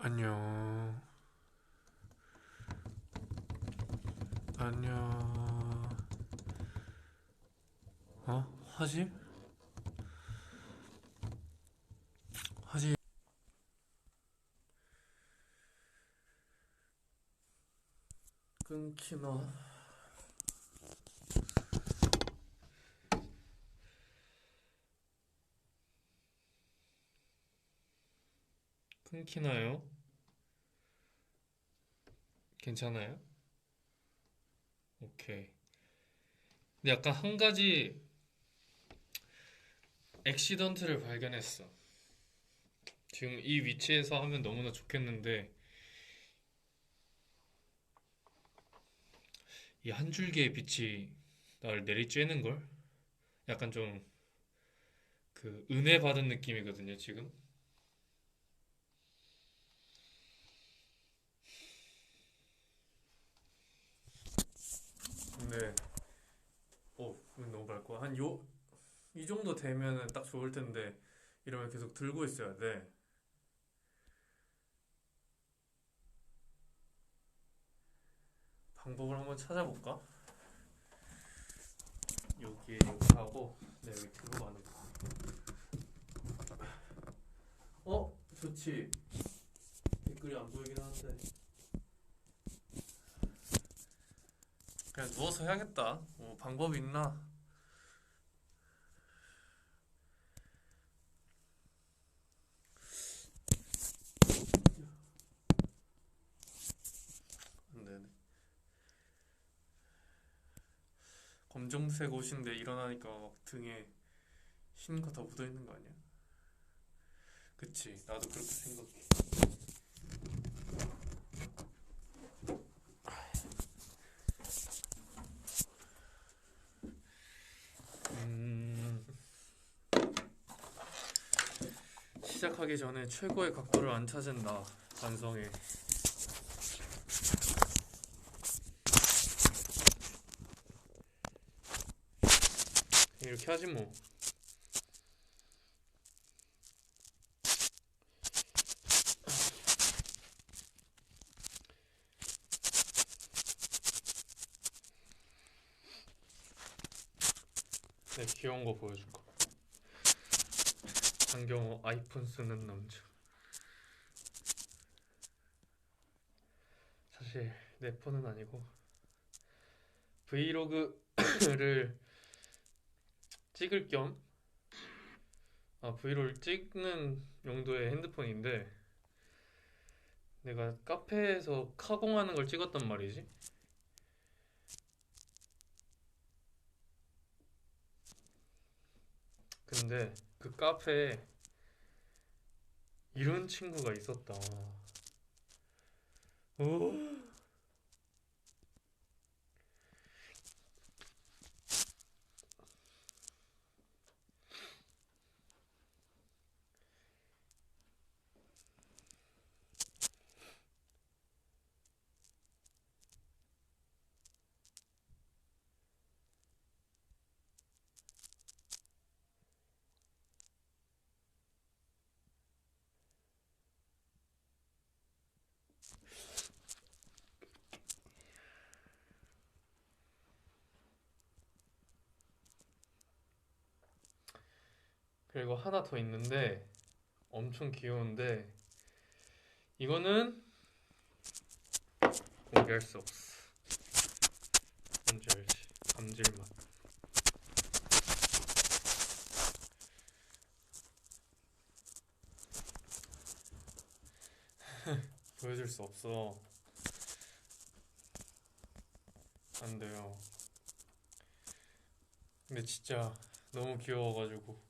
안녕. 안녕. 어? 화질? 화질. 끊기나? 끊기나요? 괜찮아요? 오케이. 근데 약간 한 가지 액시던트를 발견했어. 지금 이 위치에서 하면 너무나 좋겠는데, 이 한 줄기의 빛이 나를 내리쬐는걸? 약간 좀 그 은혜 받은 느낌이거든요, 지금. 근데, 너무 밝고. 이 정도 되면은 딱 좋을 텐데, 이러면 계속 들고 있어야 돼. 방법을 한번 찾아볼까? 여기에 이렇게 하고, 네, 여기 들고 가는 거. 좋지. 댓글이 안 보이긴 한데. 그냥 누워서 해야겠다. 방법이 있나? 안 되네. 검정색 옷인데 일어나니까 막 등에 흰 거 다 묻어 있는 거 아니야? 그치. 나도 그렇게 생각해. 음, 시작하기 전에 최고의 각도를 안 찾은다. 반성해. 이렇게 하지 뭐. 내 귀여운 거 보여줄까? 장경호 아이폰 쓰는 남자. 사실 내 폰은 아니고 브이로그를 찍을 겸 브이로그를 찍는 용도의 핸드폰인데 내가 카페에서 카공하는 걸 찍었단 말이지. 근데 그 카페에 이런 친구가 있었다. 오. 그리고 하나 더 있는데 엄청 귀여운데 이거는 공개할 수 없어. 뭔지 알지? 감질맛. 보여줄 수 없어. 안 돼요. 근데 진짜 너무 귀여워가지고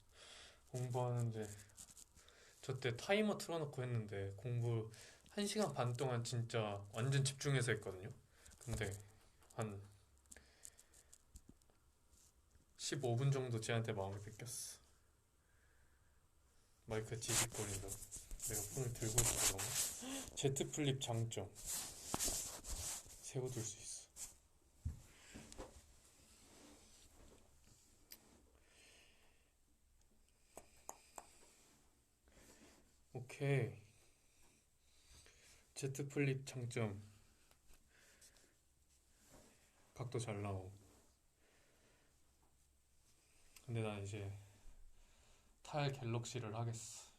공부하는데 저 때 타이머 틀어놓고 했는데 공부 1시간 반 동안 진짜 완전 집중해서 했거든요. 근데 한 15분 정도 쟤한테 마음을 뺏겼어. 마이크 지직거린다. 내가 폰을 들고 있어서 그런가? Z 플립 장점. 세워둘 수 있어. 오케이. Z 플립 장점 각도 잘 나오고. 근데 나 이제 탈 갤럭시를 하겠어.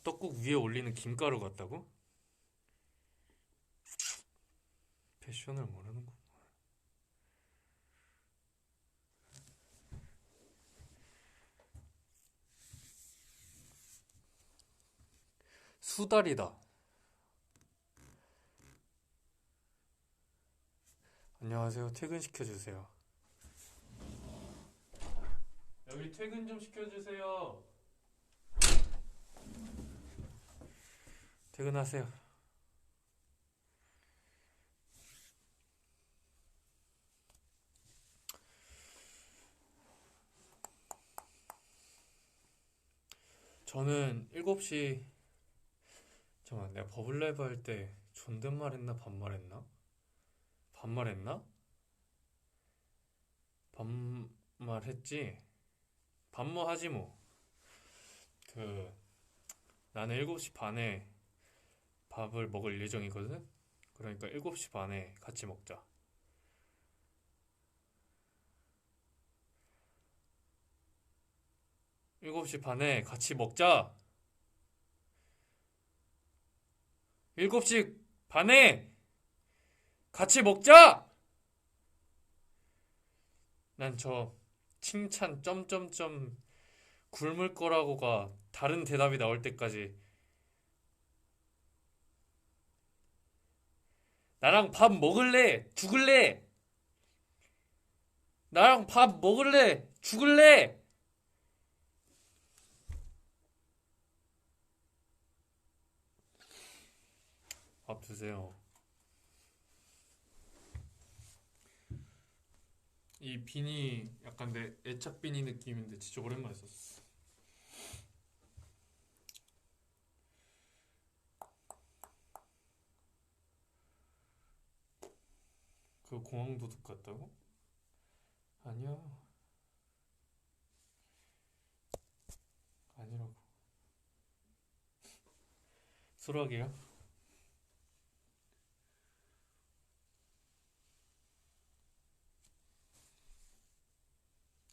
떡국 위에 올리는 김가루 같다고? 패션을 모르는군. 수달이다. 안녕하세요. 퇴근시켜주세요. 여기 퇴근 좀 시켜주세요. 퇴근하세요. 저는 7시. 잠깐만, 내가 버블라이브 할 때 존댓말 했나 반말 했나? 반말 했나? 반말 했지? 반말 하지 뭐. 그 나는 7시 반에 밥을 먹을 예정이거든? 그러니까 7시 반에 같이 먹자. 7시 반에 같이 먹자! 7시 반에 같이 먹자! 난 저 칭찬 점점점 굶을 거라고가 다른 대답이 나올 때까지 나랑 밥 먹을래? 죽을래? 나랑 밥 먹을래? 죽을래? 밥 드세요. 이 비니 약간 내 애착 비니 느낌인데 진짜 오랜만에 썼어. 그 공항 도둑 같다고? 아니야. 아니라고. 수락이야?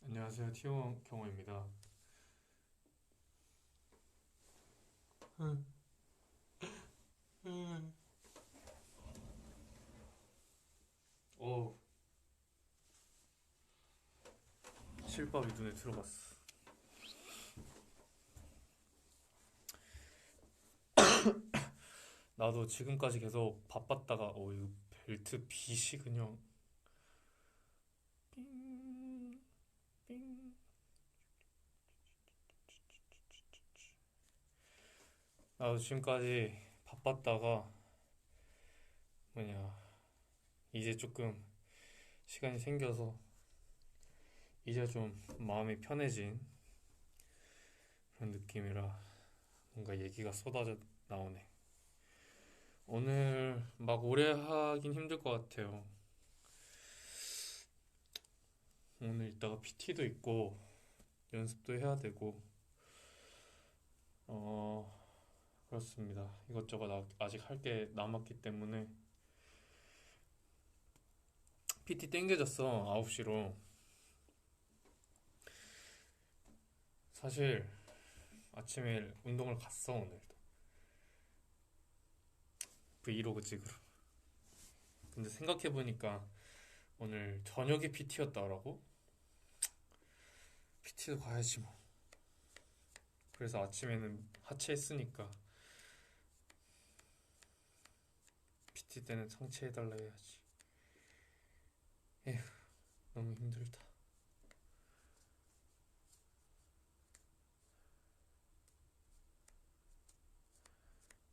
안녕하세요. 티오 경호입니다. 오, 실밥이 눈에 들어갔어. 나도 지금까지 계속 바빴다가 이거 벨트 빗이 그냥 삥, 삥. 나도 지금까지 바빴다가 뭐냐 이제 조금 시간이 생겨서 이제 좀 마음이 편해진 그런 느낌이라 뭔가 얘기가 쏟아져 나오네. 오늘 막 오래 하긴 힘들 것 같아요. 오늘 이따가 PT도 있고 연습도 해야 되고 그렇습니다. 이것저것 아직 할 게 남았기 때문에 PT 땡겨졌어. 9시로. 사실 아침에 운동을 갔어. 오늘도 브이로그 찍으러. 근데 생각해보니까 오늘 저녁에 PT였다라고? PT도 가야지 뭐. 그래서 아침에는 하체했으니까 PT 때는 상체해달라 해야지. 에휴, 너무 힘들다.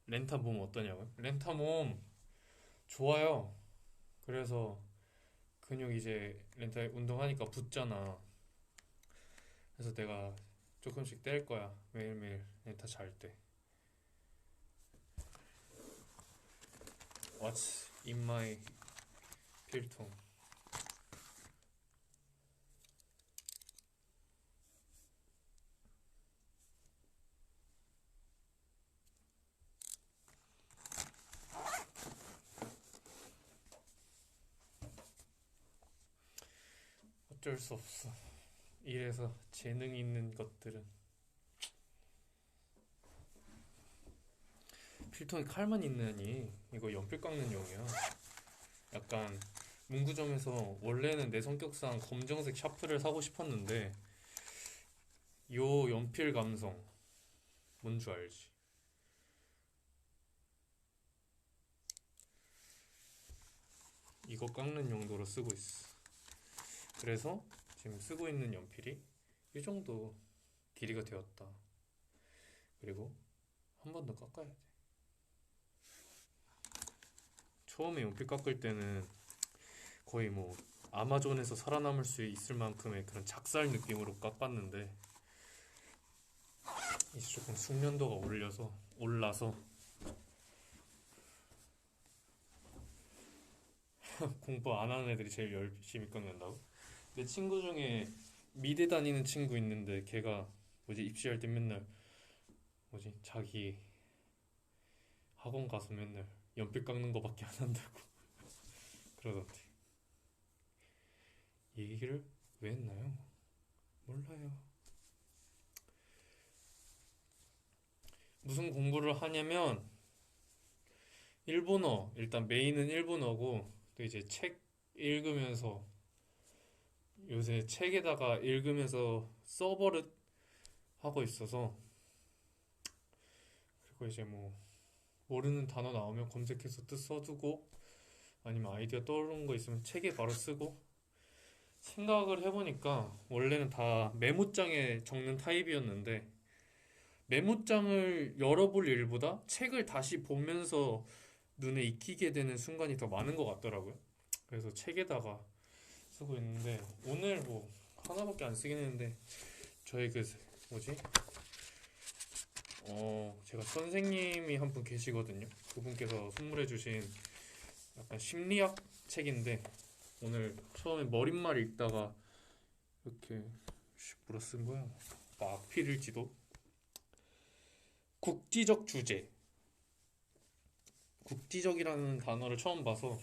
렌타 몸 어떠냐고요? 렌타 몸 좋아요. 그래서 근육 이제 렌타 운동하니까 붙잖아. 그래서 내가 조금씩 뗄 거야. 매일매일 렌타 잘 때. What's in my 필통? 어쩔 수 없어. 이래서 재능이 있는 것들은 필통에 칼만 있느니 이거 연필 깎는 용이야. 약간 문구점에서 원래는 내 성격상 검정색 샤프를 사고 싶었는데 요 연필 감성 뭔 줄 알지? 이거 깎는 용도로 쓰고 있어. 그래서 지금 쓰고 있는 연필이 이 정도 길이가 되었다. 그리고 한 번 더 깎아야 돼. 처음에 연필 깎을 때는 거의 뭐 아마존에서 살아남을 수 있을 만큼의 그런 작살 느낌으로 깎았는데 이제 조금 숙련도가 올라서 공부 안 하는 애들이 제일 열심히 깎는다고? 내 친구 중에 미대 다니는 친구 있는데 걔가 뭐지 입시할 때 맨날 뭐지 자기 학원 가서 맨날 연필 깎는 거밖에 안 한다고 그러던데. 이 얘기를 왜 했나요? 몰라요. 무슨 공부를 하냐면 일본어, 일단 메인은 일본어고 또 이제 책 읽으면서 요새 책에다가 읽으면서 서버를 하고 있어서 그리고 이제 뭐 모르는 단어 나오면 검색해서 뜻 써두고 아니면 아이디어 떠오르는 거 있으면 책에 바로 쓰고. 생각을 해보니까 원래는 다 메모장에 적는 타입이었는데 메모장을 열어볼 일보다 책을 다시 보면서 눈에 익히게 되는 순간이 더 많은 것 같더라고요. 그래서 책에다가 쓰고 있는데 오늘 뭐 하나밖에 안 쓰긴 했는데 저희 그 뭐지? 제가 선생님이 한 분 계시거든요. 그분께서 선물해 주신 약간 심리학 책인데 오늘 처음에 머릿말 읽다가 이렇게 뭐라 쓴 거야? 막 필일지도 국지적 주제. 국지적이라는 단어를 처음 봐서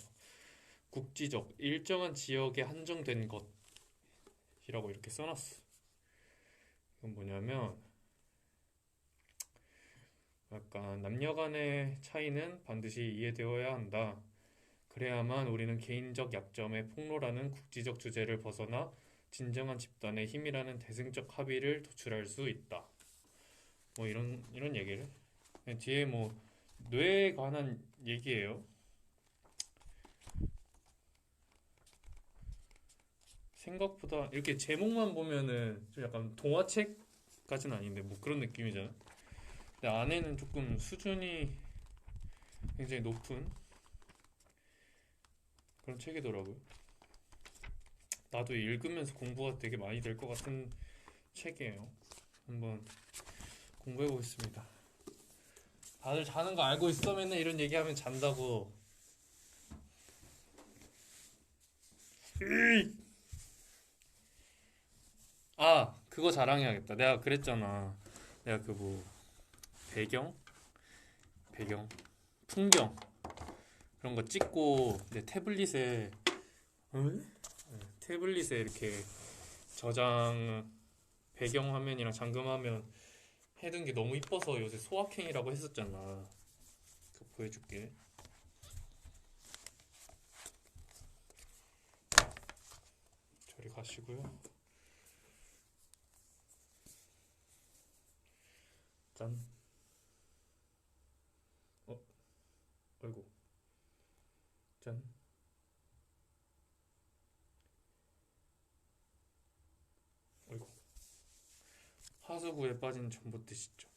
국지적, 일정한 지역에 한정된 것이라고 이렇게 써놨어. 이건 뭐냐면 약간 남녀 간의 차이는 반드시 이해되어야 한다. 그래야만 우리는 개인적 약점의 폭로라는 국지적 주제를 벗어나 진정한 집단의 힘이라는 대승적 합의를 도출할 수 있다. 뭐 이런 얘기를 뒤에 뭐 뇌에 관한 얘기예요. 생각보다 이렇게 제목만 보면은 좀 약간 동화책까지는 아닌데 뭐 그런 느낌이잖아. 근데 안에는 조금 수준이 굉장히 높은 그런 책이더라고요. 나도 읽으면서 공부가 되게 많이 될 것 같은 책이에요. 한번 공부해 보겠습니다. 다들 자는 거 알고 있어? 맨날 이런 얘기하면 잔다고. 아, 그거 자랑해야겠다. 내가 그랬잖아. 내가 그 뭐 배경, 풍경 그런 거 찍고 내 태블릿에 응? 태블릿에 이렇게 저장 배경화면이랑 잠금화면 해둔 게 너무 이뻐서 요새 소확행이라고 했었잖아. 그거 보여줄게. 저리 가시고요. 짠. 아이고. 짠. 아이고. 하수구에 빠진 전봇대 시점.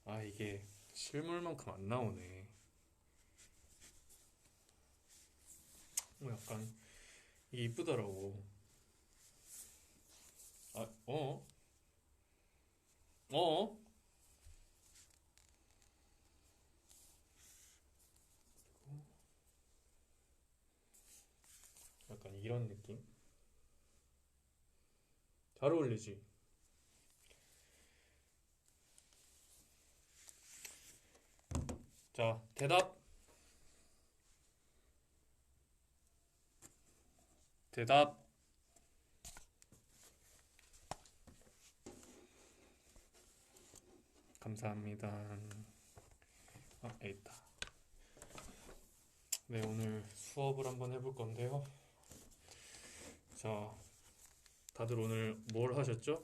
아, 이게 실물만큼 안 나오네. 약간 이게 이쁘더라고. 아, 어? 약간 이런 느낌? 잘 어울리지? 자, 대답. 대답. 감사합니다. 있다. 네, 오늘 수업을 한번 해볼 건데요. 자, 다들 오늘 뭘 하셨죠?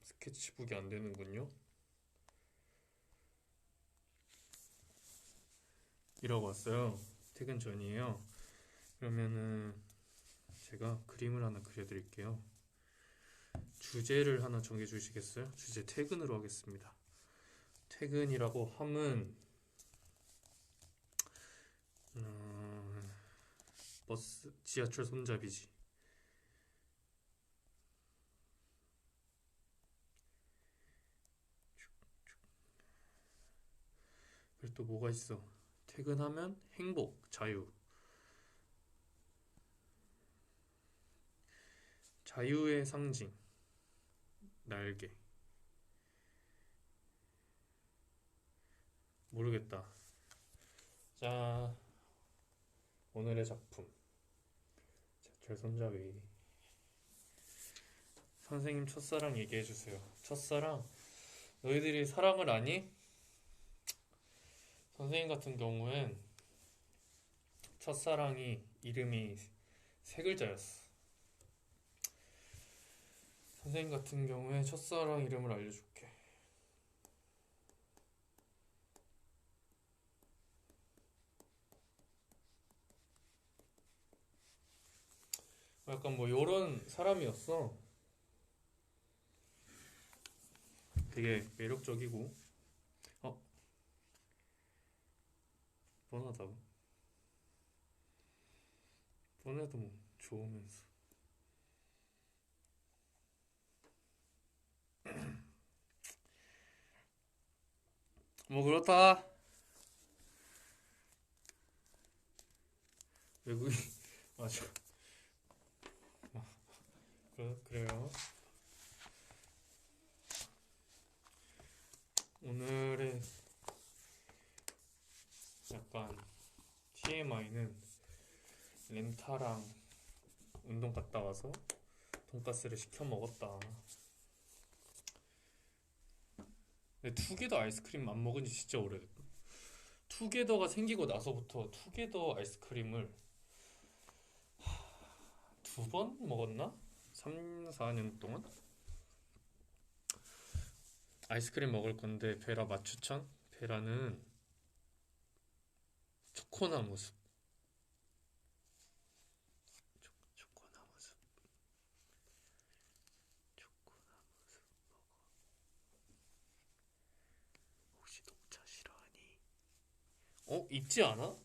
스케치북이 안 되는군요. 이러고 왔어요. 퇴근 전이에요. 그러면은 제가 그림을 하나 그려드릴게요. 주제를 하나 정해주시겠어요? 주제 퇴근으로 하겠습니다. 퇴근이라고 함은 버스, 지하철 손잡이지. 그리고 또 뭐가 있어? 퇴근하면 행복, 자유. 자유의 상징, 날개. 모르겠다. 자, 오늘의 작품. 지하철 손잡이. 선생님 첫사랑 얘기해주세요. 첫사랑? 너희들이 사랑을 아니? 선생님 같은 경우엔 첫사랑이 이름이 세 글자였어. 선생님 같은 경우에 첫사랑 이름을 알려줄게. 약간 뭐 요런 사람이었어. 되게 매력적이고 뻔하다고? 뻔해도 뭐 좋으면서 뭐 그렇다. 외국인 맞아. 그래요. 오늘의 약간 TMI는 렌타랑 운동 갔다 와서 돈가스를 시켜 먹었다. 근데 투게더 아이스크림 안 먹은 지 진짜 오래됐다. 투게더가 생기고 나서부터 투게더 아이스크림을 두 번 먹었나? 3, 4년 동안? 아이스크림 먹을 건데 베라 맛 추천? 베라는 초코나무 숲. 초코나무 숲. 초코나무 숲 먹어. 혹시 녹차 싫어하니? 있지 않아?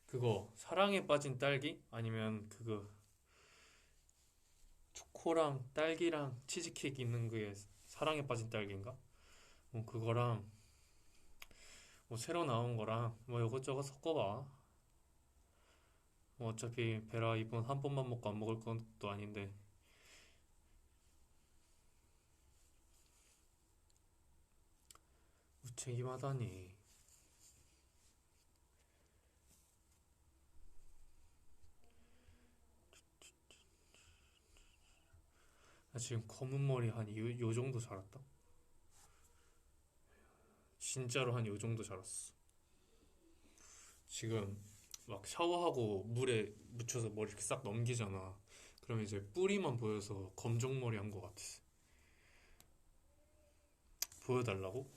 그거 사랑에 빠진 딸기? 아니면 그거 초코랑 딸기랑 치즈케이크 있는 그게 사랑에 빠진 딸기인가? 그거랑 뭐 새로 나온 거랑 뭐 이것저것 섞어봐. 뭐 어차피 베라 이번 한 번만 먹고 안 먹을 것도 아닌데. 무책임하다니. 나 지금 검은 머리 한 요 정도 자랐다. 진짜로 한 요 정도 자랐어. 지금 막 샤워하고 물에 묻혀서 머리 이렇게 싹 넘기잖아. 그럼 이제 뿌리만 보여서 검정머리 한 것 같아. 보여달라고?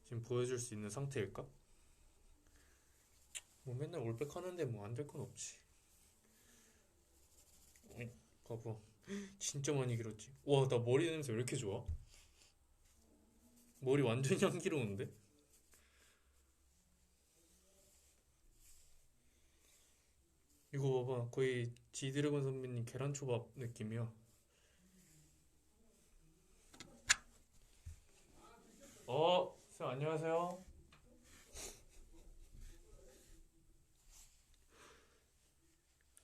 지금 보여줄 수 있는 상태일까? 뭐 맨날 올백하는데 뭐 안 될 건 없지. 봐봐. 진짜 많이 길었지. 와, 나 머리 냄새 왜 이렇게 좋아? 머리 완전 향기로운데? 이거 봐봐. 거의 지드래곤 선배님 계란초밥 느낌이야. 쌤 안녕하세요.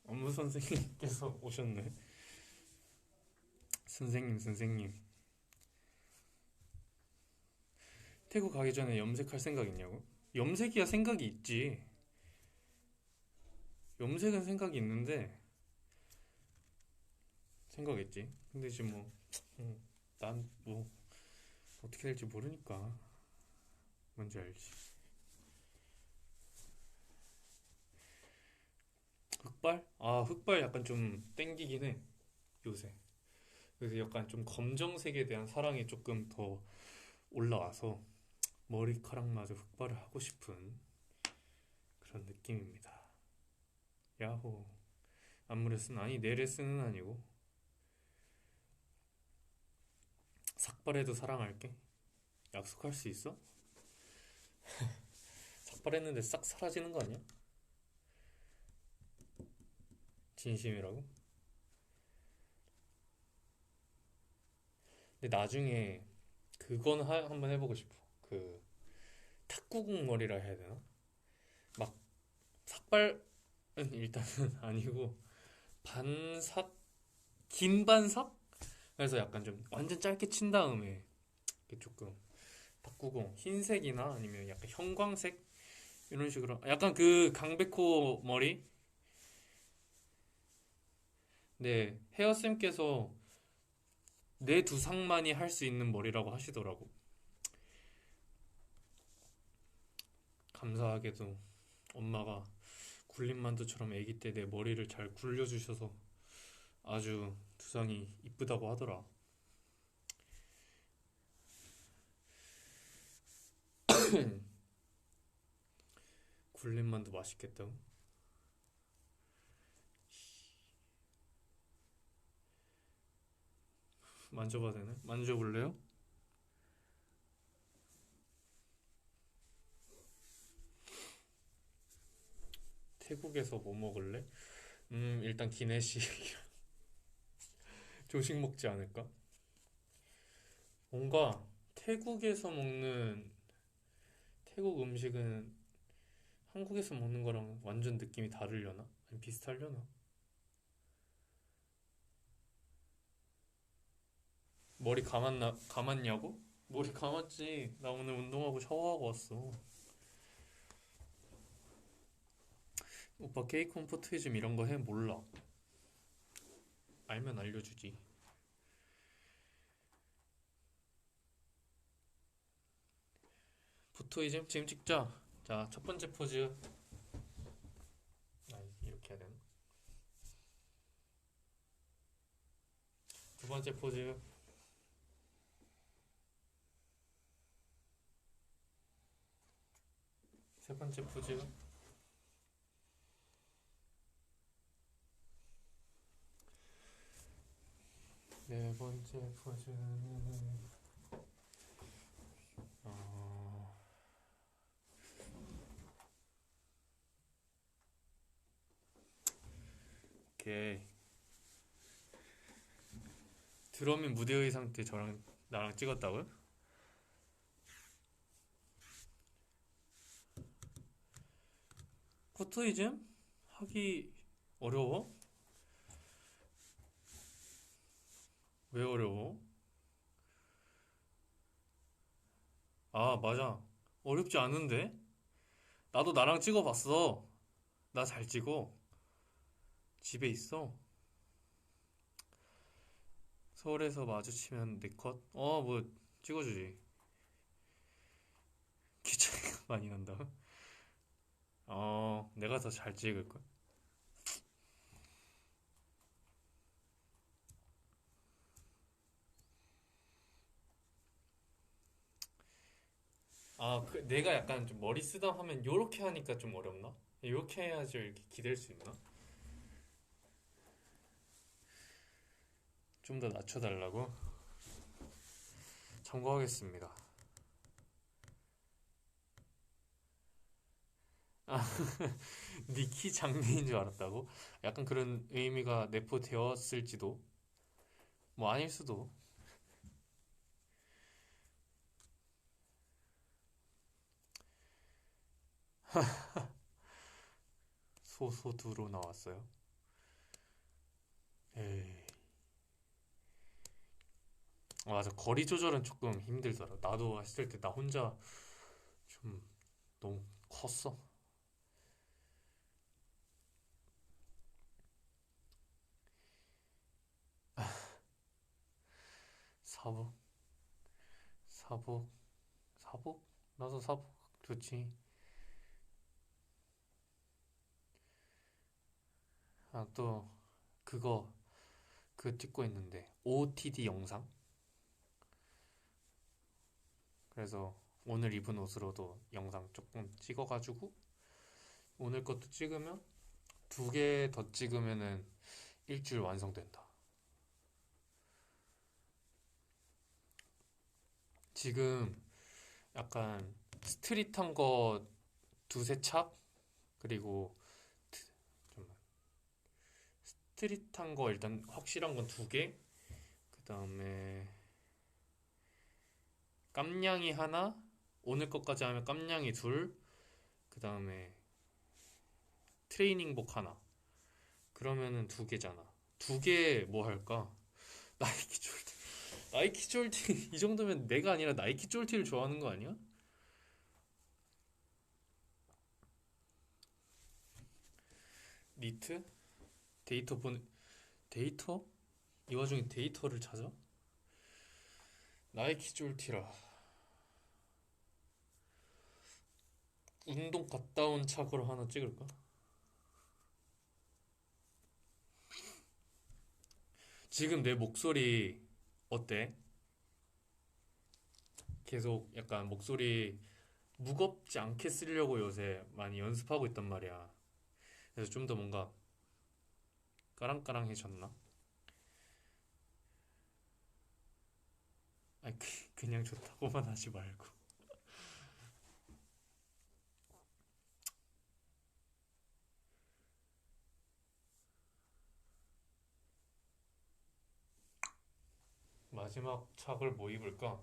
업무 선생님께서 오셨네. 선생님. 태국 가기 전에 염색할 생각 있냐고? 염색이야 생각이 있지. 염색은 생각이 있는데, 생각 있지. 근데 지금 뭐, 난 뭐, 어떻게 될지 모르니까. 뭔지 알지. 흑발? 아, 흑발 약간 좀 땡기긴 해, 요새. 그래서 약간 좀 검정색에 대한 사랑이 조금 더 올라와서 머리카락마저 흑발을 하고 싶은 그런 느낌입니다. 야호. 안무 레슨? 아니, 내 레슨은 아니고. 삭발해도 사랑할게. 약속할 수 있어? 삭발했는데 싹 사라지는 거 아니야? 진심이라고? 근데 나중에 그건 한번 해보고 싶어. 그 탁구공 머리라 해야 되나? 막 삭발은 일단은 아니고 반삭? 긴 반삭? 그래서 약간 좀 완전 짧게 친 다음에 이렇게 조금 탁구공 흰색이나 아니면 약간 형광색 이런 식으로 약간 그 강백호 머리? 네, 헤어쌤께서 내 두상만이 할 수 있는 머리라고 하시더라고. 감사하게도 엄마가 굴림만두처럼 아기 때 내 머리를 잘 굴려주셔서 아주 두상이 이쁘다고 하더라. 굴림만두 맛있겠다. 만져봐도 되나? 만져볼래요? 태국에서 뭐 먹을래? 일단 기내식 조식 먹지 않을까? 뭔가 태국에서 먹는 태국 음식은 한국에서 먹는 거랑 완전 느낌이 다르려나? 아니 비슷하려나? 머리 감았냐고? 머리 감았지. 나 오늘 운동하고 샤워하고 왔어. 오빠 케이크 컴포트이즘 이런 거 해? 몰라. 알면 알려주지. 포토이즘 지금 찍자. 자, 첫 번째 포즈. 아, 이렇게 해야 되나? 두 번째 포즈. 세 번째 포즈. 네 번째 포즈는 어... 오케이. 드러민 무대 의상 때 저랑 나랑 찍었다고요? 포토이즘? 하기 어려워? 왜 어려워? 아, 맞아. 어렵지 않은데? 나도 나랑 찍어봤어. 나 잘 찍어. 집에 있어. 서울에서 마주치면 내 컷? 뭐, 찍어주지. 귀찮이가 많이 난다. 내가 더 잘 찍을걸? 내가 약간 좀 머리 쓰다 하면 요렇게 하니까 좀 어렵나? 요렇게 해야지 이렇게 기댈 수 있나? 좀 더 낮춰달라고? 참고하겠습니다. 아, 니 키 장래인 줄 알았다고? 약간 그런 의미가 내포되었을지도? 뭐 아닐 수도. 소소두로 나왔어요. 에이, 맞아. 거리 조절은 조금 힘들더라. 나도 했을 때 나 혼자 좀 너무 컸어. 사복, 사복, 사복? 나도 사복 좋지. 아, 또 그거 찍고 있는데 OOTD 영상? 그래서 오늘 입은 옷으로도 영상 조금 찍어가지고 오늘 것도 찍으면 두 개 더 찍으면은 일주일 완성된다. 지금 약간 스트릿한 거 두세 차? 그리고 좀 스트릿한 거 일단 확실한 건 두 개. 그 다음에 깜냥이 하나. 오늘 것까지 하면 깜냥이 둘. 그 다음에 트레이닝복 하나. 그러면은 두 개잖아. 두 개 뭐 할까? 나이키 쫄티. 나이키 쫄티 이 정도면 내가 아니라 나이키 쫄티를 좋아하는 거 아니야? 니트? 데이터 보내 데이터? 이 와중에 데이터를 찾아? 나이키 쫄티라. 운동 갔다 온 착으로 하나 찍을까? 지금 내 목소리 어때? 계속 약간 목소리 무겁지 않게 쓰려고 요새 많이 연습하고 있단 말이야. 그래서 좀 더 뭔가 까랑까랑해졌나? 아니, 그냥 좋다고만 하지 말고. 마지막 착을 뭐 입을까?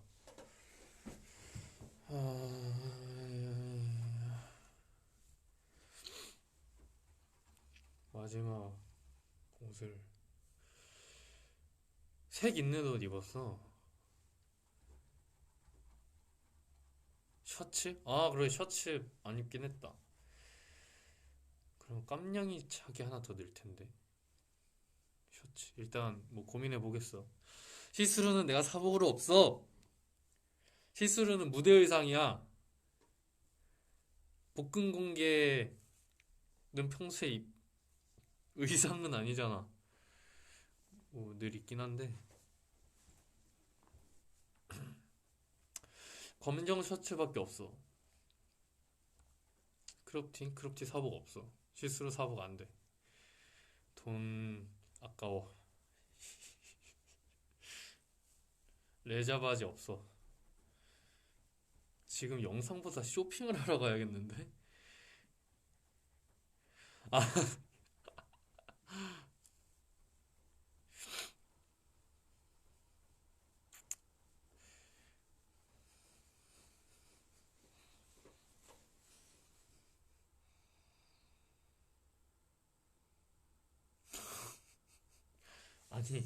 마지막 옷을 색 있는 옷 입었어. 셔츠? 아, 그래, 셔츠 안 입긴 했다. 그럼 깜냥이 차게 하나 더 넣을 텐데. 셔츠. 일단 뭐 고민해 보겠어. 시스루는 내가 사복으로 없어. 시스루는 무대 의상이야. 복근 공개는 평소에 의상은 아니잖아. 뭐 늘 있긴 한데. 검정 셔츠밖에 없어. 크롭티 사복 없어. 시스루 사복 안 돼. 돈 아까워. 레자 바지 없어. 지금 영상보다 쇼핑을 하러 가야겠는데? 아, 아니,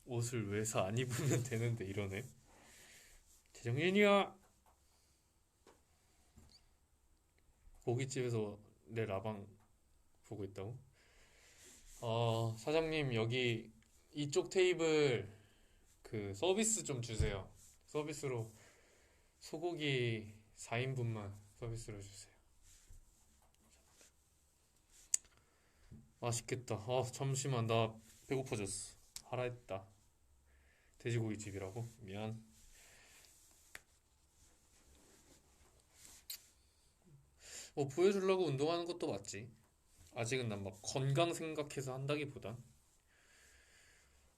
옷을 왜 사 안 입으면 되는데 이러네. 재정인이야! 고깃집에서 내 라방 보고 있다고? 사장님, 여기 이쪽 테이블 그 서비스 좀 주세요. 서비스로 소고기 4인분만 서비스로 주세요. 맛있겠다. 잠시만, 나 배고파졌어. 하라 했다. 돼지고기집이라고? 미안. 뭐 보여주려고 운동하는 것도 맞지. 아직은 난 막 건강 생각해서 한다기보단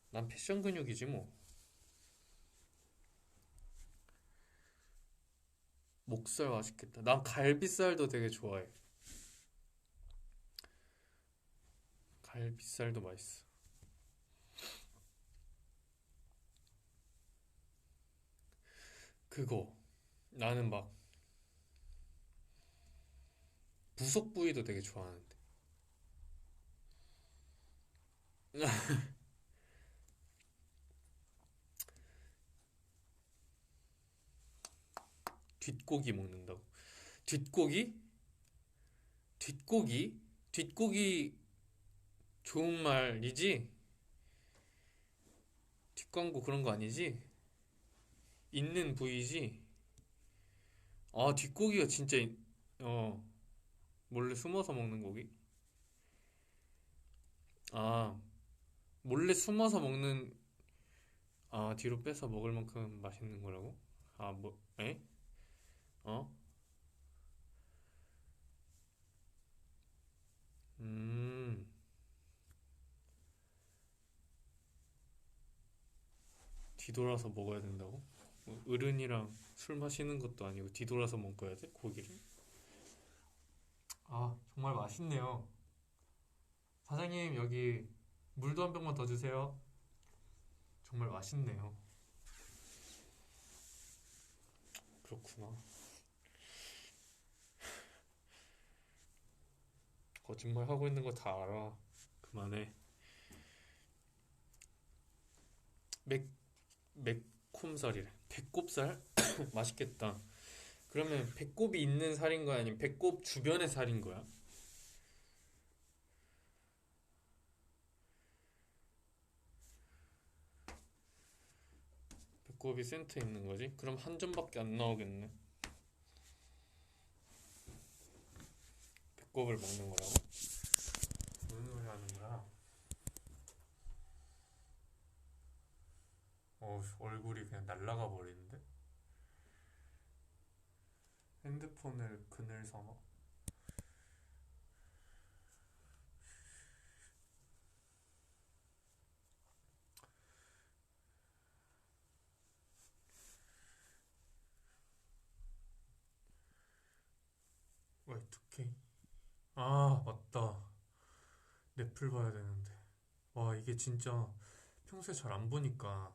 난 패션 근육이지 뭐. 목살 맛있겠다. 난 갈비살도 되게 좋아해. 갈비살도 맛있어. 그거 나는 막 부속 부위도 되게 좋아하는데. 뒷고기 먹는다고? 뒷고기? 뒷고기? 뒷고기 좋은 말이지? 뒷광고 그런 거 아니지? 있는 부위지? 아, 뒷고기가 진짜, 어, 몰래 숨어서 먹는 고기? 아, 몰래 숨어서 먹는, 아, 뒤로 빼서 먹을 만큼 맛있는 거라고? 아, 뭐, 에? 어? 음, 뒤돌아서 먹어야 된다고? 뭐 어른이랑 술 마시는 것도 아니고 뒤돌아서 먹어야 돼? 고기를? 아, 정말 맛있네요. 사장님, 여기 물도 한 병만 더 주세요. 정말 맛있네요. 그렇구나. 거짓말 하고 있는 거 다 알아. 그만해. 맥, 매콤살이래. 배꼽살? 맛있겠다. 그러면 배꼽이 있는 살인 거야? 아니면 배꼽 주변의 살인 거야? 배꼽이 센터에 있는 거지? 그럼 한 점밖에 안 나오겠네. 배꼽을 먹는 거라고? 무슨 소리 하는 거야? 얼굴이 그냥 날아가 버리는데? 핸드폰을 그늘 삼아? Y2K? 아, 맞다. 넷플 봐야 되는데. 와, 이게 진짜 평소에 잘 안 보니까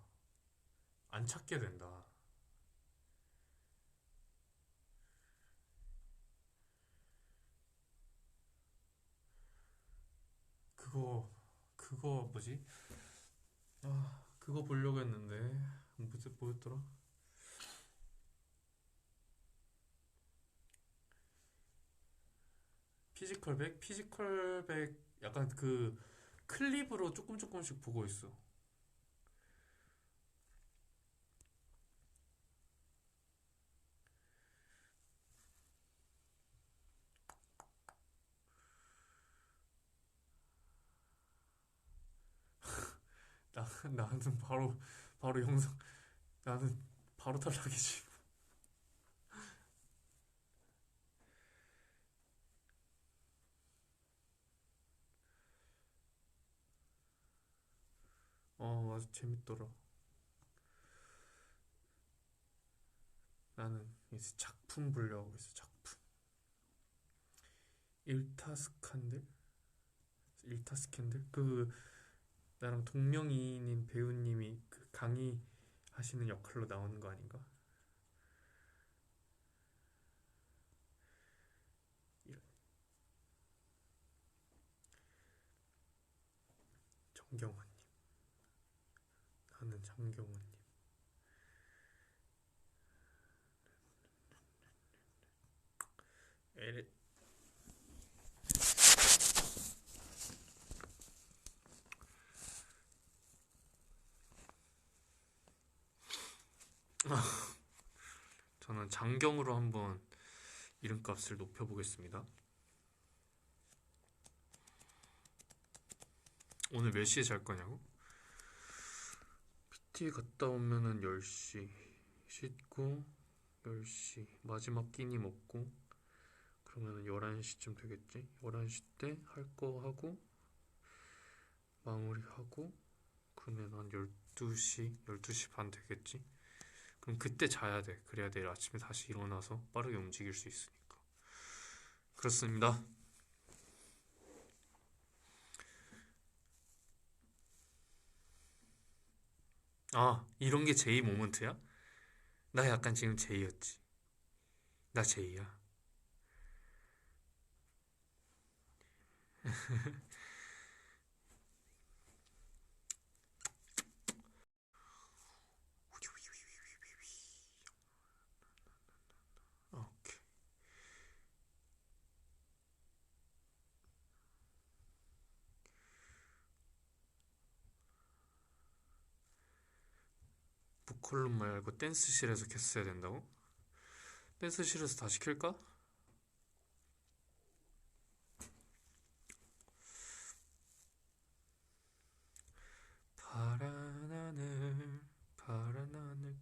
안 찾게 된다. 그거, 그거 뭐지? 아, 그거 보려고 했는데. 뭐였더라? 피지컬백? 피지컬백 약간 그 클립으로 조금 조금씩 보고 있어. 나는 바로 영상, 나는 바로 탈락이지. 맞아. 재밌더라. 나는 이제 작품 분류하고 있어, 작품. 일타스칸들? 일타스캔들? 나랑 동명이인인 배우님이 그 강의 하시는 역할로 나오는 거 아닌가? 이런. 정경환님. 나는 장경환님. 에레. 저는 장경으로 한번 이름값을 높여보겠습니다. 오늘 몇 시에 잘 거냐고? PT 갔다 오면은 10시. 씻고 10시. 마지막 끼니 먹고 그러면은 11시쯤 되겠지? 11시 때 할 거 하고 마무리하고 그러면 한 12시, 12시 반 되겠지? 그럼 그때 자야 돼. 그래야 내일 아침에 다시 일어나서 빠르게 움직일 수 있으니까. 그렇습니다. 아, 이런 게 제이 모먼트야? 나 약간 지금 제이였지. 나 제이야. 보컬룸 말고 댄스실에서 했어야 된다고? 댄스실에서 다 시킬까? 파란 하늘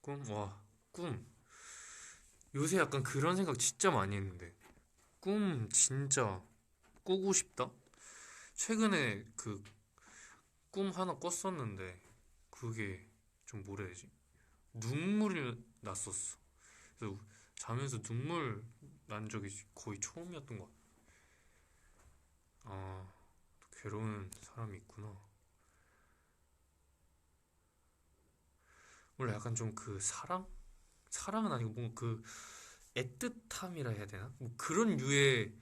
꿈, 와, 꿈. 요새 약간 그런 생각 진짜 많이 했는데. 꿈 진짜 꾸고 싶다? 최근에 그 꿈 하나 꿨었는데, 그게 좀 뭐라 해야지? 눈물이 났었어. 그래서 자면서 눈물 난 적이 거의 처음이었던 것 같아. 아, 괴로운 사람이 있구나. 원래 약간 좀 그 사랑은 아니고 뭔가 그 애틋함이라 해야 되나? 뭐 그런 류의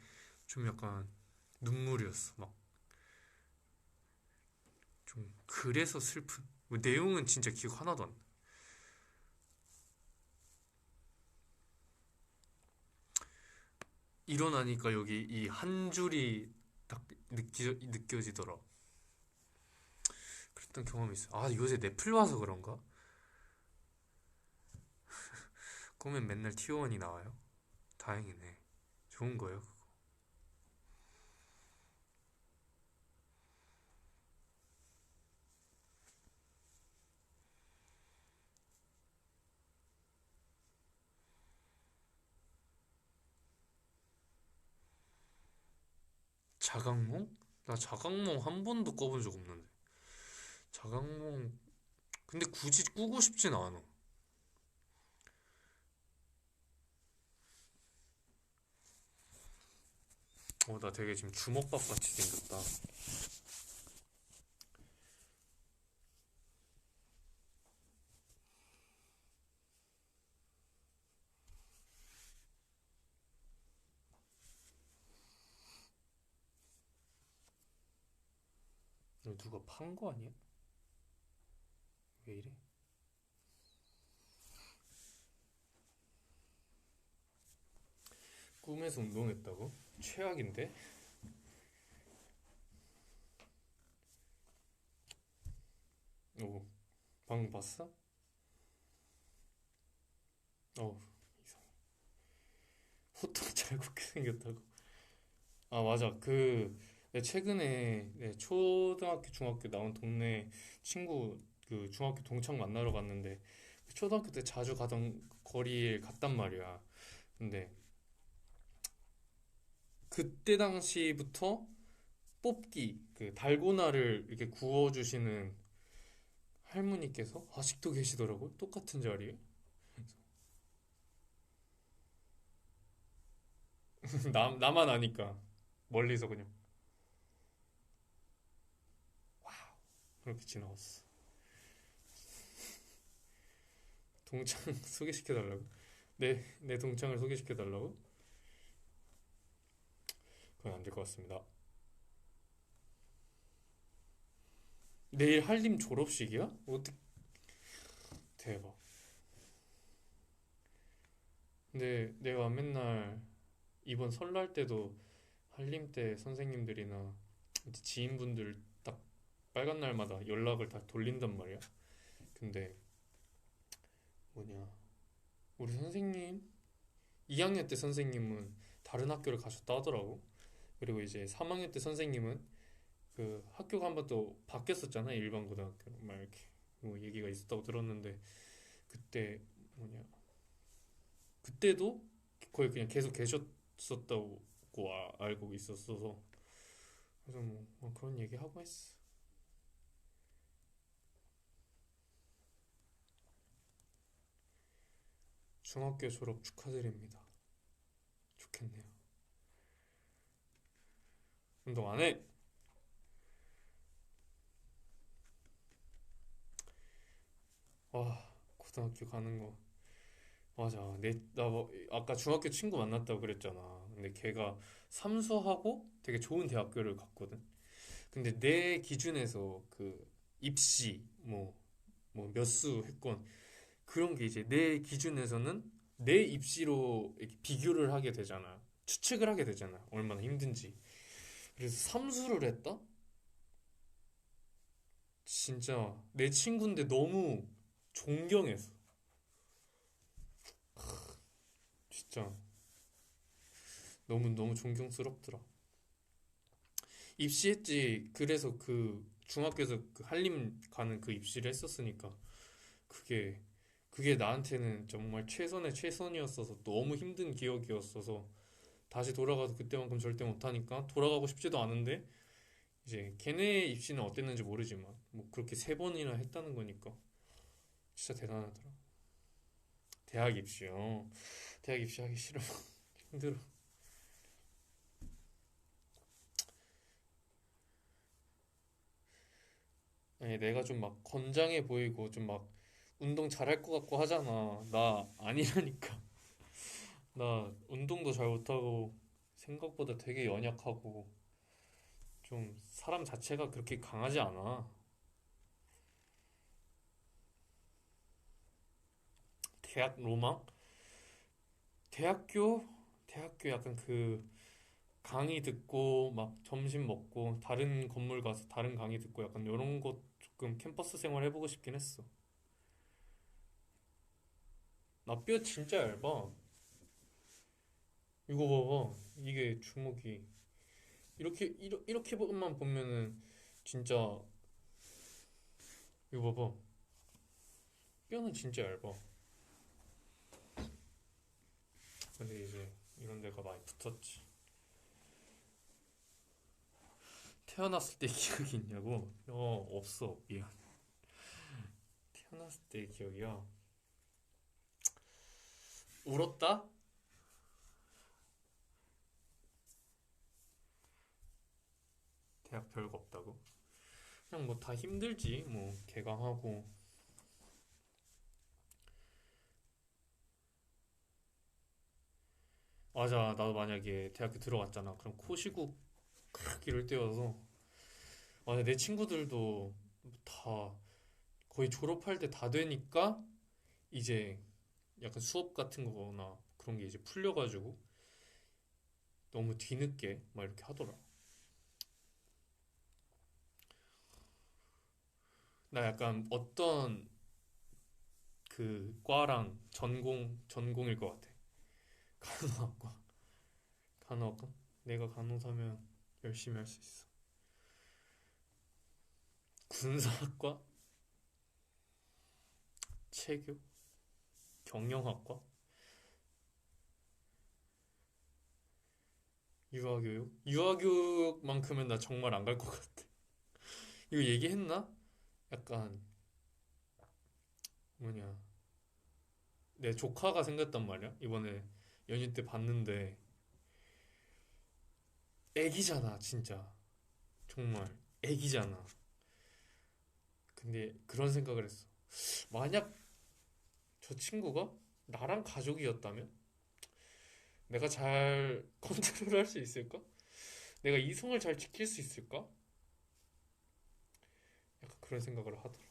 좀 약간 눈물이었어. 막 좀 그래서 슬픈. 뭐 내용은 진짜 기억 하나도 안 나. 일어나니까 여기 이 한 줄이 딱 느껴지더라. 그랬던 경험이 있어. 아, 요새 넷플 봐서 그런가? 꿈엔 맨날 T1이 나와요. 다행이네. 좋은 거예요. 자각몽? 나 자각몽 한 번도 꿔본 적 없는데. 자각몽, 근데 굳이 꾸고 싶진 않아. 나 되게 지금 주먹밥 같이 생겼다. 이거 누가 판 거 아니야? 왜 이래? 꿈에서 운동했다고? 최악인데? 오, 방금 봤어? 어, 호떡 잘 굽게 생겼다고. 아, 맞아. 내 최근에 내 초등학교, 중학교 나온 동네 친구 그 중학교 동창 만나러 갔는데 그 초등학교 때 자주 가던 거리에 갔단 말이야. 근데 그때 당시부터 뽑기, 그 달고나를 이렇게 구워주시는 할머니께서 아직도 계시더라고. 똑같은 자리에. 나만 아니까. 멀리서 그냥 그렇게 지나갔어. 동창 소개시켜달라고? 내 동창을 소개시켜달라고? 그건 안 될 것 같습니다. 내일 한림 졸업식이야? 어떻게, 대박. 근데 내가 맨날 이번 설날 때도 한림 때 선생님들이나 이제 지인분들 딱 빨간 날마다 연락을 다 돌린단 말이야. 근데 뭐냐, 우리 선생님 2학년 때 선생님은 다른 학교를 가셨다 하더라고. 그리고 이제 3학년 때 선생님은 그 학교가 한 번 또 바뀌었었잖아. 일반 고등학교로 막 이렇게 뭐 얘기가 있었다고 들었는데, 그때 뭐냐, 그때도 거의 그냥 계속 계셨었다고 알고 있었어서, 그래서 뭐 그런 얘기 하고 했어. 중학교 졸업 축하드립니다. 좋겠네요. 운동 안 해? 와, 고등학교 가는 거. 맞아. 나 뭐, 아까 중학교 친구 만났다고 그랬잖아. 근데 걔가 삼수하고 되게 좋은 대학교를 갔거든. 근데 내 기준에서 그 입시, 뭐 몇 수 했건 그런 게 이제 내 기준에서는 내 입시로 이렇게 비교를 하게 되잖아. 추측을 하게 되잖아. 얼마나 힘든지. 그래서 삼수를 했다? 진짜 내 친구인데 너무 존경했어. 진짜 너무 너무 존경스럽더라. 입시했지. 그래서 그 중학교에서 그 한림 가는 그 입시를 했었으니까 그게 그게 나한테는 정말 최선의 최선이었어서 너무 힘든 기억이었어서 다시 돌아가도 그때만큼 절대 못하니까 돌아가고 싶지도 않은데 이제 걔네 입시는 어땠는지 모르지만 뭐 그렇게 세 번이나 했다는 거니까 진짜 대단하더라. 대학 입시요. 대학 입시 하기 싫어. 힘들어. 아니 내가 좀 막 건장해 보이고 좀 막 운동 잘할 것 같고 하잖아. 나 아니라니까. 나 운동도 잘 못하고 생각보다 되게 연약하고 좀 사람 자체가 그렇게 강하지 않아. 대학 로망? 대학교? 대학교 약간 그 강의 듣고 막 점심 먹고 다른 건물 가서 다른 강의 듣고 약간 이런 것 조금 캠퍼스 생활 해보고 싶긴 했어. 나 뼈 진짜 얇아. 이거 봐봐. 이게 주먹이 이렇게만 보면은 진짜 이거 봐봐. 뼈는 진짜 얇아. 근데 이제 이런 데가 많이 붙었지. 태어났을 때 기억이 있냐고? 없어. 미안. 태어났을 때 기억이야. 울었다? 대학 별거 없다고? 그냥 뭐 다 힘들지. 뭐 개강하고. 맞아. 나도 만약에 대학교 들어갔잖아. 그럼 코시국 이럴 때여서. 맞아. 내 친구들도 다 거의 졸업할 때 다 되니까 이제 약간 수업 같은 거나 그런 게 이제 풀려가지고 너무 뒤늦게 막 이렇게 하더라. 나 약간 어떤 그 과랑 전공일 것 같아. 간호학과. 간호학과? 내가 간호사면 열심히 할 수 있어. 군사학과? 체교? 경영학과? 유아교육? 유아교육만큼은 나 정말 안 갈 것 같아. 이거 얘기했나? 약간 뭐냐 내 조카가 생겼단 말이야. 이번에 연휴 때 봤는데 애기잖아 진짜. 정말 애기잖아. 근데 그런 생각을 했어. 만약 저 친구가 나랑 가족이었다면 내가 잘 컨트롤할 수 있을까? 내가 이성을 잘 지킬 수 있을까? 약간 그런 생각을 하더라.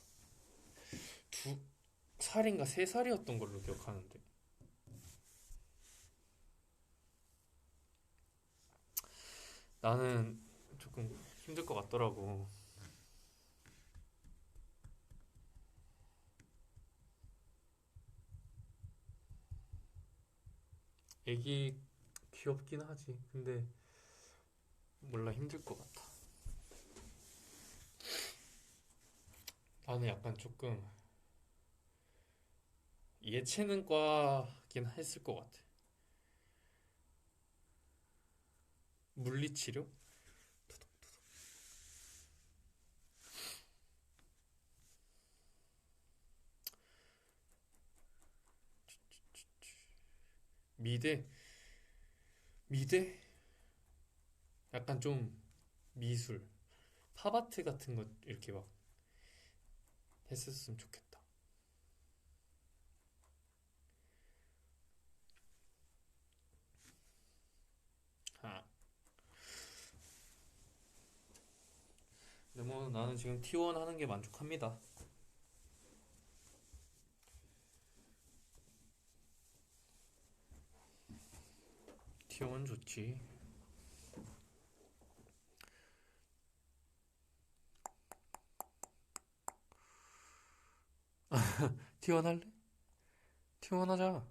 2살인가 3살이었던 걸로 기억하는데 나는 조금 힘들 것 같더라고. 애기 귀엽긴 하지. 근데 몰라 힘들 것 같아. 나는 약간 조금 예체능과긴 했을 것 같아. 물리치료? 미대? 미대? 약간 좀 미술, 팝아트 같은 거 이렇게 막 했었으면 좋겠다. 아, 근데 뭐 나는 지금 T1 하는 게 만족합니다. T1 좋지. T1 할래? T1 하자.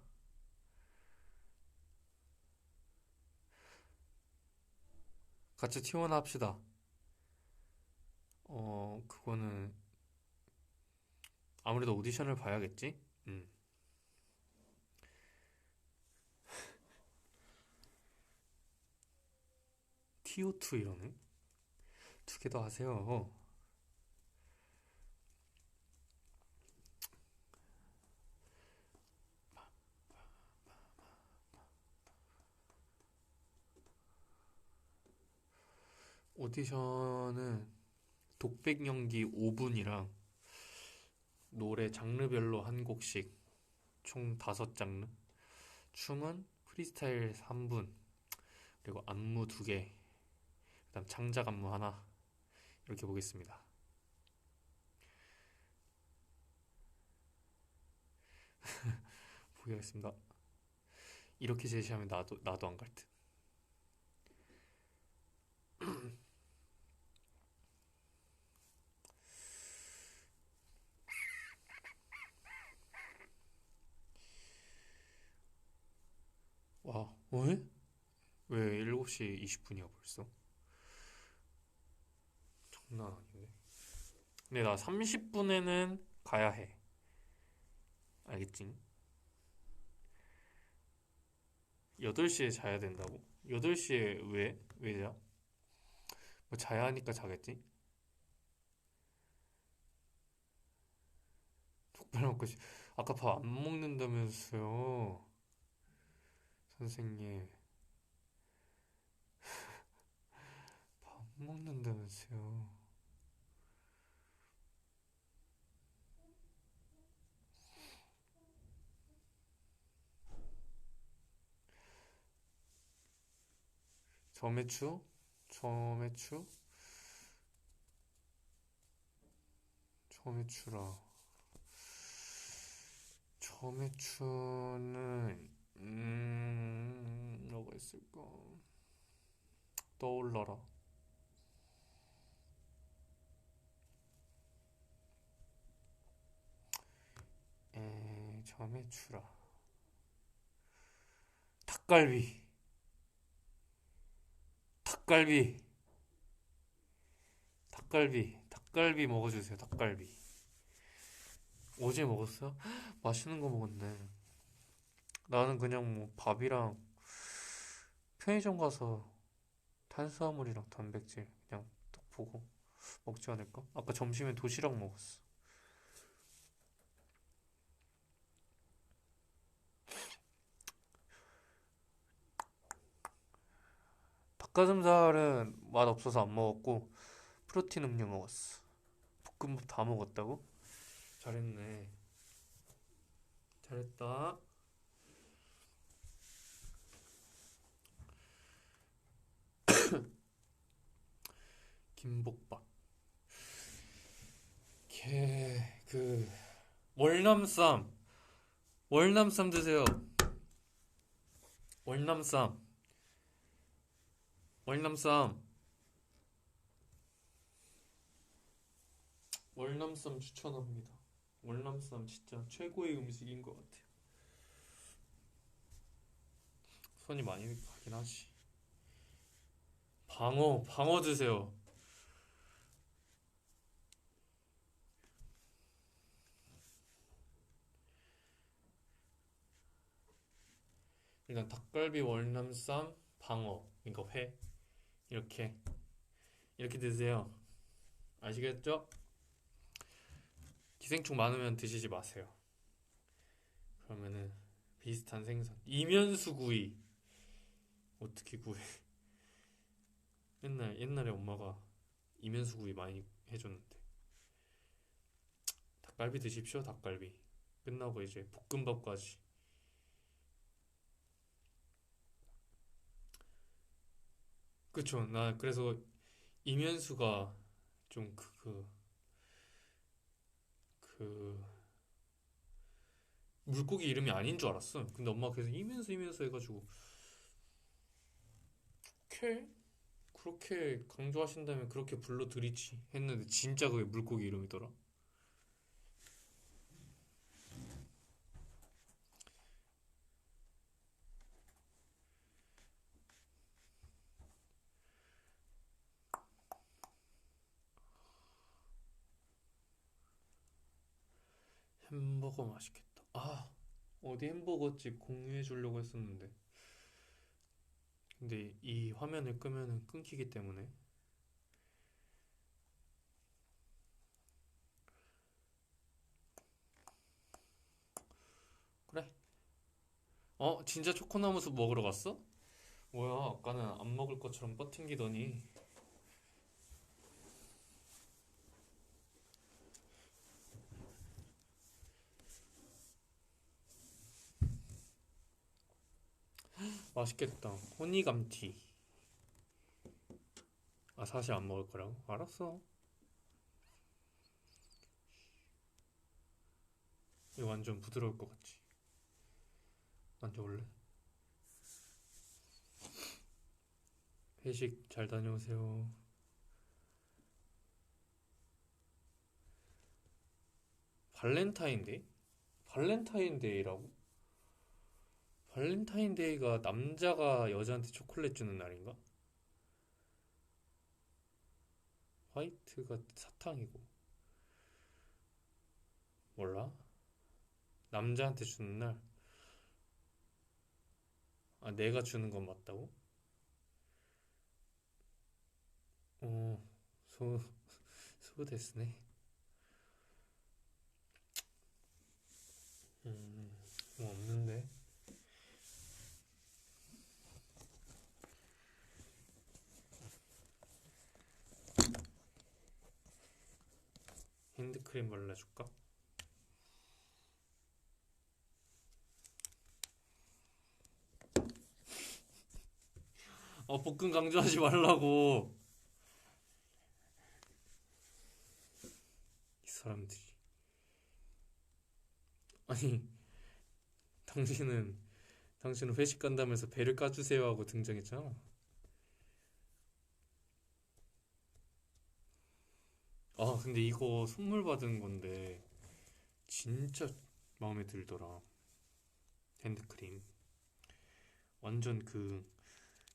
같이 T1 합시다. 그거는 아무래도 오디션을 봐야겠지? 음. TO2 이러네? 두 개 더 하세요. 오디션은 독백 연기 5분이랑 노래 장르별로 한 곡씩 총 5장르, 춤은 프리스타일 3분, 그리고 안무 2개, 그다음 창작 안무 하나, 이렇게 보겠습니다. 보겠습니다. 이렇게 제시하면 나도 안 갈 듯. 와, 왜? 왜 7시 20분이야 벌써? 장난 아닌데. 근데 나 30분에는 가야 해. 알겠지? 8시에 자야 된다고? 8시에 왜? 왜 자? 뭐 자야 하니까 자겠지? 족발 먹고 아까 밥 안 먹는다면서요. 선생님. 밥 안 먹는다면서요. 점액추? 점액추? 점액추라. 점액추는 뭐가 있을까? 떠올라라. 점액추라. 닭갈비. 닭갈비. 닭갈비 먹어주세요. 닭갈비. 어제 먹었어? 맛있는 거 먹었네. 나는 그냥 뭐 밥이랑 편의점 가서 탄수화물이랑 단백질 그냥 딱 보고 먹지 않을까? 아까 점심에 도시락 먹었어. 닭가슴살은 맛 없어서 안 먹었고 프로틴 음료 먹었어. 볶음밥 다 먹었다고? 잘했네. 잘했다. 김복박. 그 월남쌈. 월남쌈 드세요. 월남쌈. 월남쌈. 월남쌈 추천합니다. 월남쌈 진짜 최고의 음식인 것 같아요. 손이 많이 가긴 하지. 방어 드세요. 일단 닭갈비, 월남쌈, 방어, 그러니까 회 이렇게 이렇게 드세요. 아시겠죠? 기생충 많으면 드시지 마세요. 그러면은 비슷한 생선. 이면수 구이 어떻게 구해? 옛날에 엄마가 이면수 구이 많이 해줬는데. 닭갈비 드십시오. 닭갈비. 끝나고 이제 볶음밥까지. 그쵸. 나 그래서 이면수가 좀 그 물고기 이름이 아닌 줄 알았어. 근데 엄마가 계속 이면수 해가지고 오케이 그렇게 강조하신다면 그렇게 불러드리지 했는데 진짜 그게 물고기 이름이더라. 햄버거 맛있겠다. 아, 어디 햄버거집 공유해 주려고 했었는데. 근데 이 화면을 끄면은 끊기기 때문에. 그래. 진짜 초코나무 숲 먹으러 갔어? 뭐야, 아까는 안 먹을 것처럼 뻗팅기더니. 맛있겠다. 호니감티. 아, 사실 안 먹을 거라고? 알았어. 이거 완전 부드러울 것 같지? 만져볼래? 회식 잘 다녀오세요. 발렌타인데이? 발렌타인데이라고? 발렌타인데이가 남자가 여자한테 초콜릿 주는 날인가? 화이트가 사탕이고. 몰라? 남자한테 주는 날? 아, 내가 주는 건 맞다고? 어, 소, 소데스네. 뭐 없는데? 핸드크림 발라줄까? 복근 강조하지 말라고. 이 사람들이. 아니, 당신은, 당신은 회식 간다면서 배를 까주세요 하고 등장했잖아. 아, 근데 이거 선물 받은 건데, 진짜 마음에 들더라. 핸드크림. 완전 그,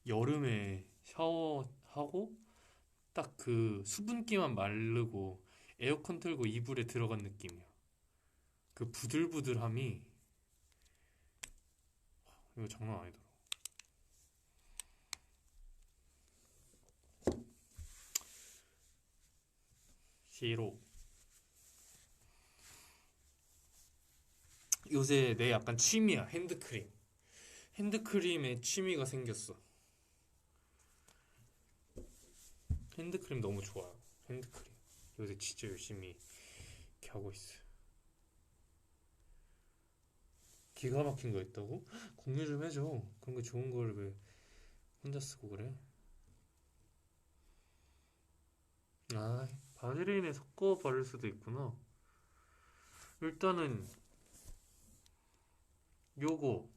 여름에 샤워하고, 딱 그 수분기만 마르고, 에어컨 틀고 이불에 들어간 느낌이야. 그 부들부들함이, 이거 장난 아니더라. 시로. 요새 내 약간 취미야, 핸드크림. 핸드크림에 취미가 생겼어. 핸드크림 너무 좋아요. 핸드크림. 요새 진짜 열심히 이렇게 하고 있어요. 기가 막힌 거 있다고? 공유 좀 해줘. 그런 거 좋은 걸 왜 혼자 쓰고 그래? 아, 바세린에 섞어 바를 수도 있구나. 일단은 요거.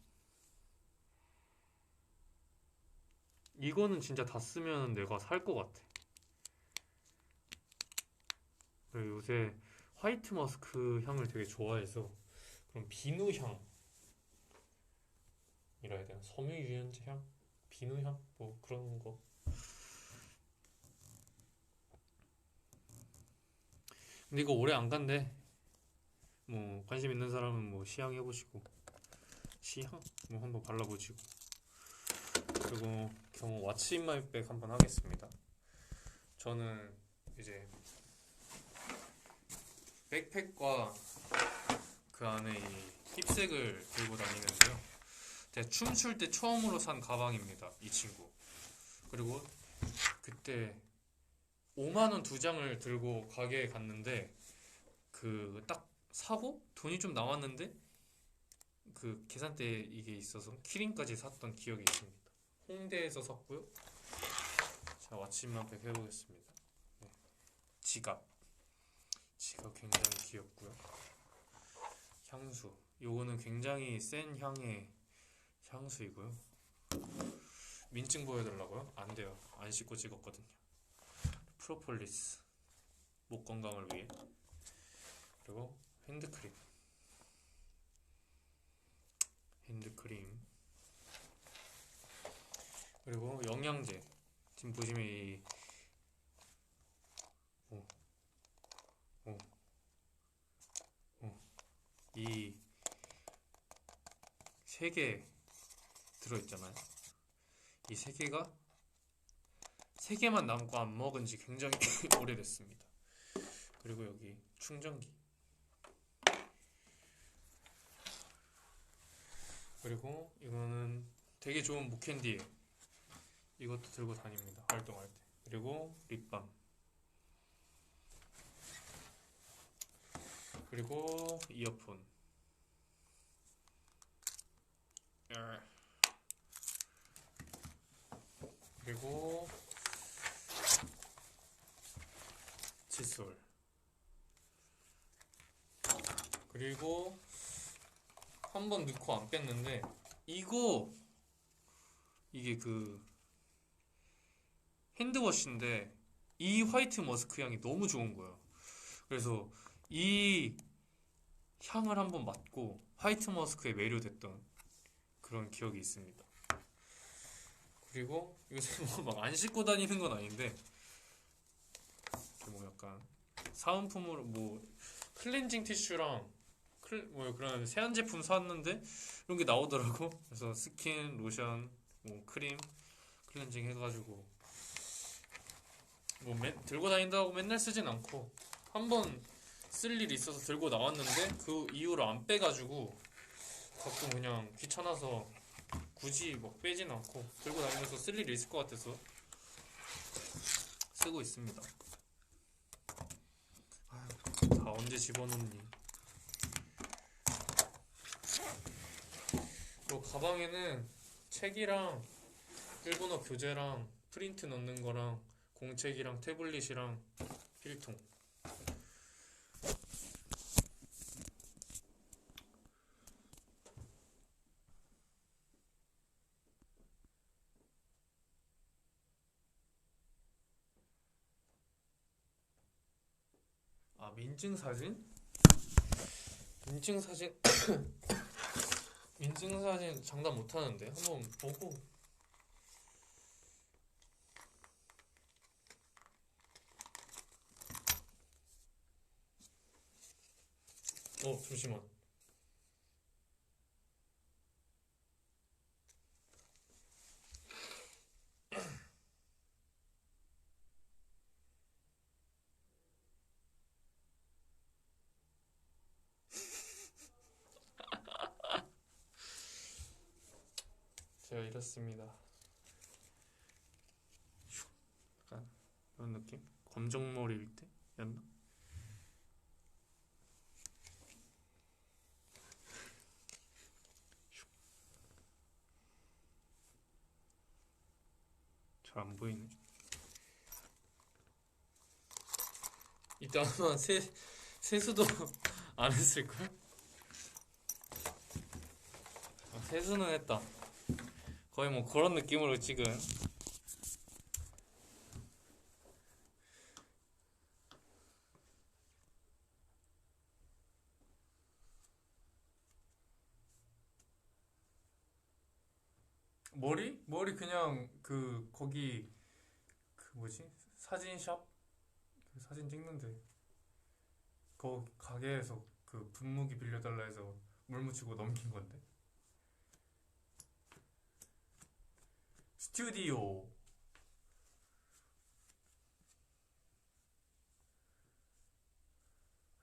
이거는 진짜 다 쓰면 내가 살 것 같아. 그리고 요새 화이트 머스크 향을 되게 좋아해서 그럼 비누 향이라 해야 되나? 섬유 유연제 향? 비누 향? 뭐 그런 거. 근데 이거 오래 안 간대. 뭐 관심 있는 사람은 뭐 시향 해보시고 시향 뭐 한번 발라보시고. 그리고 경호 왓츠 인 마이 백 한번 하겠습니다. 저는 이제 백팩과 그 안에 이 힙색을 들고 다니는데요. 제가 춤출 때 처음으로 산 가방입니다. 이 친구. 그리고 그때 5만 원 두 장을 들고 가게에 갔는데 그 딱 사고 돈이 좀 남았는데 그 계산대에 이게 있어서 키링까지 샀던 기억이 있습니다. 홍대에서 샀고요. 자, 왓츠만백 해보겠습니다. 네. 지갑. 지갑 굉장히 귀엽고요. 향수. 요거는 굉장히 센 향의 향수이고요. 민증 보여달라고요? 안 돼요. 안 씻고 찍었거든요. 프로폴리스. 목 건강을 위해. 그리고 핸드크림. 핸드크림. 그리고 영양제. 지금 보시면 이 오, 오, 오. 이 세 개 들어있잖아요. 이 세 개만 남고 안 먹은 지 굉장히 오래됐습니다. 그리고 여기 충전기. 그리고 이거는 되게 좋은 목캔디에 이것도 들고 다닙니다. 활동할 때. 그리고 립밤. 그리고 이어폰. 그리고 칫솔. 그리고 한 번 넣고 안 뺐는데 이게 그 핸드워시인데 이 화이트 머스크 향이 너무 좋은 거예요. 그래서 이 향을 한번 맡고 화이트 머스크에 매료됐던 그런 기억이 있습니다. 그리고 요새 뭐 막 안 씻고 다니는 건 아닌데 뭐 약간 사은품으로 뭐 클렌징 티슈랑 뭐 그런 세안 제품 샀는데 이런 게 나오더라고. 그래서 스킨, 로션, 뭐 크림, 클렌징 해가지고 뭐 들고 다닌다고 맨날 쓰진 않고 한 번 쓸 일이 있어서 들고 나왔는데 그 이후로 안 빼가지고 가끔 그냥 귀찮아서 굳이 막 빼진 않고 들고 다니면서 쓸 일이 있을 것 같아서 쓰고 있습니다. 다 언제 집어넣니? 그리고 가방에는 책이랑 일본어 교재랑 프린트 넣는 거랑 공책이랑 태블릿이랑 필통. 아, 민증사진? 민증사진 민증사진 장담 못하는데 한번 보고. 잠시만. 제가 이렇습니다. 약간 이런 느낌? 검정머리일 때? 였나? 잘 안 보이네. 이때 아마 세수도 안 했을걸? 세수는 했다. 거의 뭐 그런 느낌으로 지금. 머리 그냥 거기 뭐지? 사진샵? 그 사진 찍는데 거 가게에서 그 분무기 빌려달라 해서 물 묻히고 넘긴 건데. 스튜디오.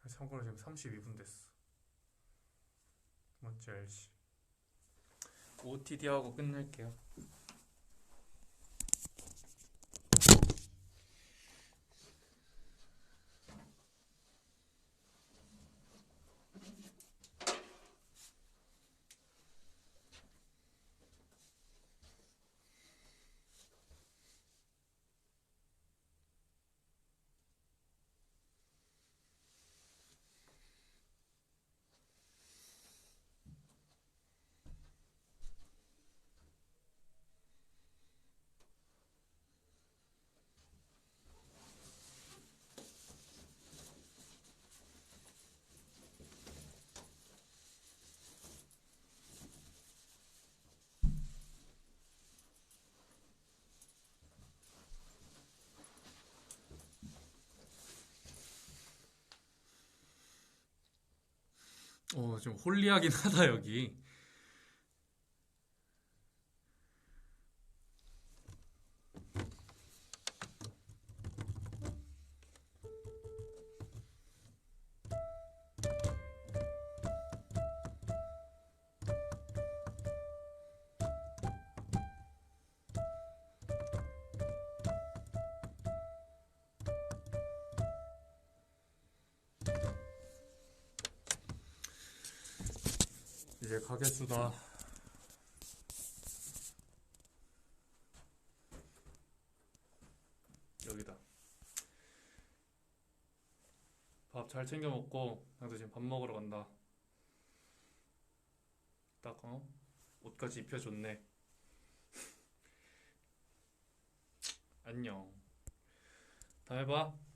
참고로 지금 32분 됐어. 뭔지 알지? OTD 하고 끝낼게요. 좀 홀리하긴 하다 여기. 이제 가겠수다. 여기다. 밥 잘 챙겨 먹고 나도 지금 밥 먹으러 간다. 딱 옷까지 입혀줬네. 안녕. 다음에 봐.